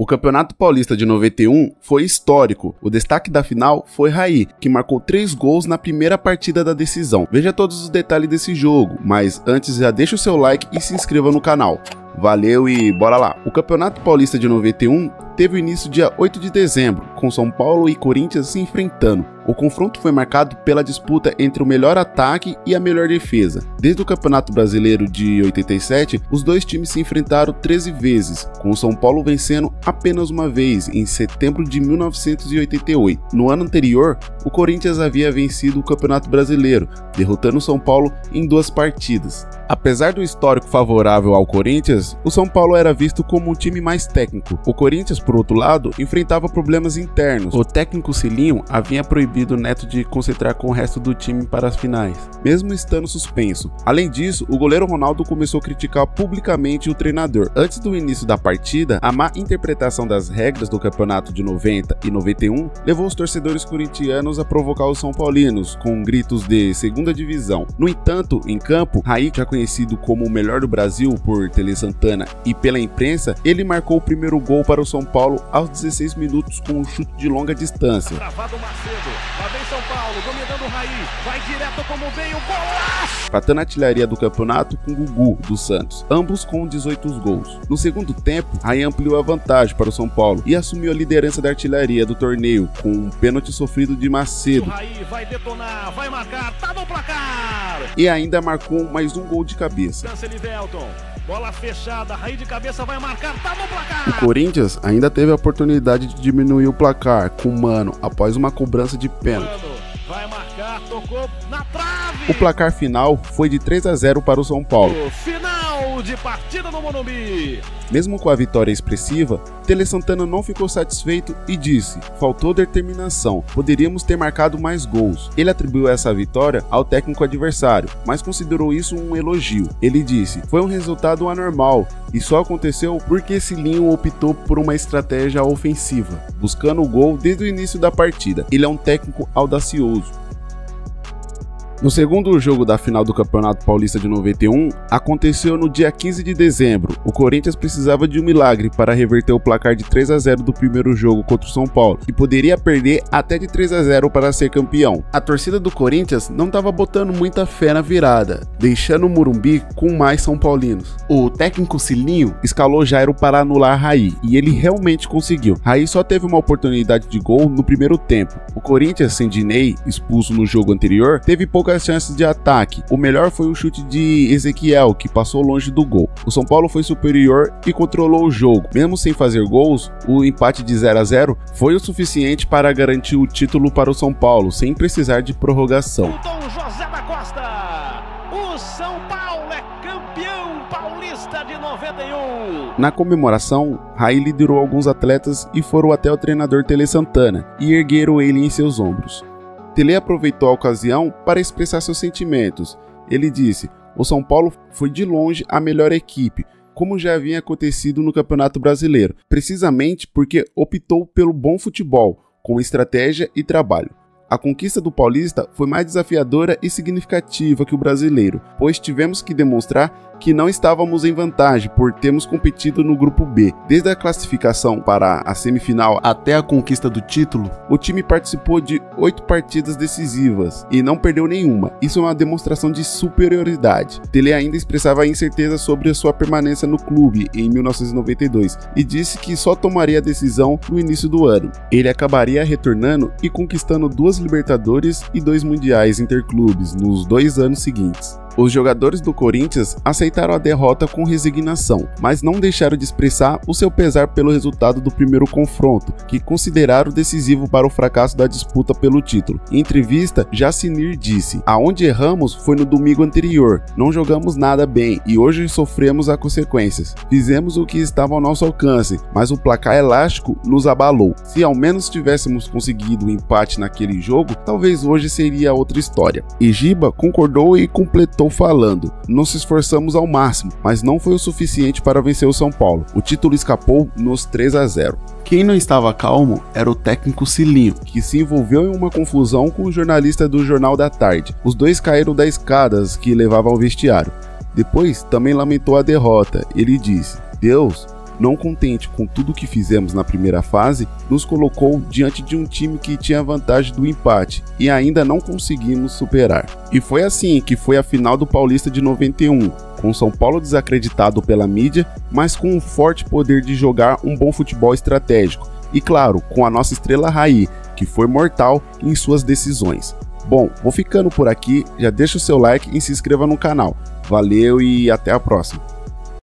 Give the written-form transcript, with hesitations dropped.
O Campeonato Paulista de 91 foi histórico. O destaque da final foi Raí, que marcou 3 gols na primeira partida da decisão. Veja todos os detalhes desse jogo, mas antes já deixa o seu like e se inscreva no canal. Valeu e bora lá! O Campeonato Paulista de 91 teve início dia 8 de dezembro, com São Paulo e Corinthians se enfrentando. O confronto foi marcado pela disputa entre o melhor ataque e a melhor defesa. Desde o Campeonato Brasileiro de 87, os dois times se enfrentaram 13 vezes, com o São Paulo vencendo apenas uma vez, em setembro de 1988. No ano anterior, o Corinthians havia vencido o Campeonato Brasileiro, derrotando o São Paulo em 2 partidas. Apesar do histórico favorável ao Corinthians, o São Paulo era visto como um time mais técnico. O Corinthians, por outro lado, enfrentava problemas internos. O técnico Cilinho havia proibido o Neto de concentrar com o resto do time para as finais, mesmo estando suspenso. Além disso, o goleiro Ronaldo começou a criticar publicamente o treinador. Antes do início da partida, a má interpretação das regras do campeonato de 90 e 91 levou os torcedores corintianos a provocar os são paulinos, com gritos de segunda divisão. No entanto, em campo, Raí, já conhecido como o melhor do Brasil por Tele Santana e pela imprensa, ele marcou o primeiro gol para o São Paulo aos 16 minutos com um chute de longa distância. Travado Macedo, lá vem São Paulo, dominando o Raí, vai direto como veio, golaço! Empatando a artilharia do campeonato com Gugu, do Santos, ambos com 18 gols. No segundo tempo, Raí ampliou a vantagem para o São Paulo e assumiu a liderança da artilharia do torneio com um pênalti sofrido de Macedo. O Raí vai detonar, vai marcar, tá no placar! E ainda marcou mais um gol de cabeça. Livelton, bola fechada, Raí de cabeça vai marcar, tá no placar! O Corinthians ainda teve a oportunidade de diminuir o placar com Mano após uma cobrança de pênalti. Vai marcar, tocou na trave! O placar final foi de 3-0 para o São Paulo. Final de partida no Morumbi! Mesmo com a vitória expressiva, Tele Santana não ficou satisfeito e disse: faltou determinação, poderíamos ter marcado mais gols. Ele atribuiu essa vitória ao técnico adversário, mas considerou isso um elogio. Ele disse: foi um resultado anormal e só aconteceu porque Cilinho optou por uma estratégia ofensiva, buscando o gol desde o início da partida. Ele é um técnico audacioso. No segundo jogo da final do Campeonato Paulista de 91, aconteceu no dia 15 de dezembro. O Corinthians precisava de um milagre para reverter o placar de 3-0 do primeiro jogo contra o São Paulo, e poderia perder até de 3-0 para ser campeão. A torcida do Corinthians não estava botando muita fé na virada, deixando o Morumbi com mais são paulinos. O técnico Cilinho escalou Jairo para anular Raí, e ele realmente conseguiu. Raí só teve uma oportunidade de gol no primeiro tempo. O Corinthians, sem Dinei, expulso no jogo anterior, teve poucas chances de ataque. O melhor foi o chute de Ezequiel, que passou longe do gol. O São Paulo foi superior e controlou o jogo. Mesmo sem fazer gols, o empate de 0-0 foi o suficiente para garantir o título para o São Paulo, sem precisar de prorrogação. Dom José da Costa, o São Paulo é campeão paulista de 91. Na comemoração, Raí liderou alguns atletas e foram até o treinador Tele Santana e ergueram ele em seus ombros. Tele aproveitou a ocasião para expressar seus sentimentos. Ele disse: o São Paulo foi de longe a melhor equipe, como já havia acontecido no Campeonato Brasileiro, precisamente porque optou pelo bom futebol, com estratégia e trabalho. A conquista do Paulista foi mais desafiadora e significativa que o brasileiro, pois tivemos que demonstrar que não estávamos em vantagem por termos competido no grupo B. Desde a classificação para a semifinal até a conquista do título, o time participou de 8 partidas decisivas e não perdeu nenhuma. Isso é uma demonstração de superioridade. Tele ainda expressava a incerteza sobre a sua permanência no clube em 1992 e disse que só tomaria a decisão no início do ano. Ele acabaria retornando e conquistando 2 Libertadores e 2 Mundiais Interclubes nos 2 anos seguintes. Os jogadores do Corinthians aceitaram a derrota com resignação, mas não deixaram de expressar o seu pesar pelo resultado do primeiro confronto, que consideraram decisivo para o fracasso da disputa pelo título. Em entrevista, Jacinir disse: aonde erramos foi no domingo anterior, não jogamos nada bem e hoje sofremos as consequências. Fizemos o que estava ao nosso alcance, mas o placar elástico nos abalou. Se ao menos tivéssemos conseguido um empate naquele jogo, talvez hoje seria outra história. E Giba concordou e completou falando: nos esforçamos ao máximo, mas não foi o suficiente para vencer o São Paulo. O título escapou nos 3-0. Quem não estava calmo era o técnico Cilinho, que se envolveu em uma confusão com o jornalista do Jornal da Tarde. Os dois caíram das escadas que levavam ao vestiário. Depois também lamentou a derrota. Ele disse: Deus, não contente com tudo que fizemos na primeira fase, nos colocou diante de um time que tinha vantagem do empate e ainda não conseguimos superar. E foi assim que foi a final do Paulista de 91, com São Paulo desacreditado pela mídia, mas com um forte poder de jogar um bom futebol estratégico e, claro, com a nossa estrela Raí, que foi mortal em suas decisões. Bom, vou ficando por aqui, já deixa o seu like e se inscreva no canal. Valeu e até a próxima!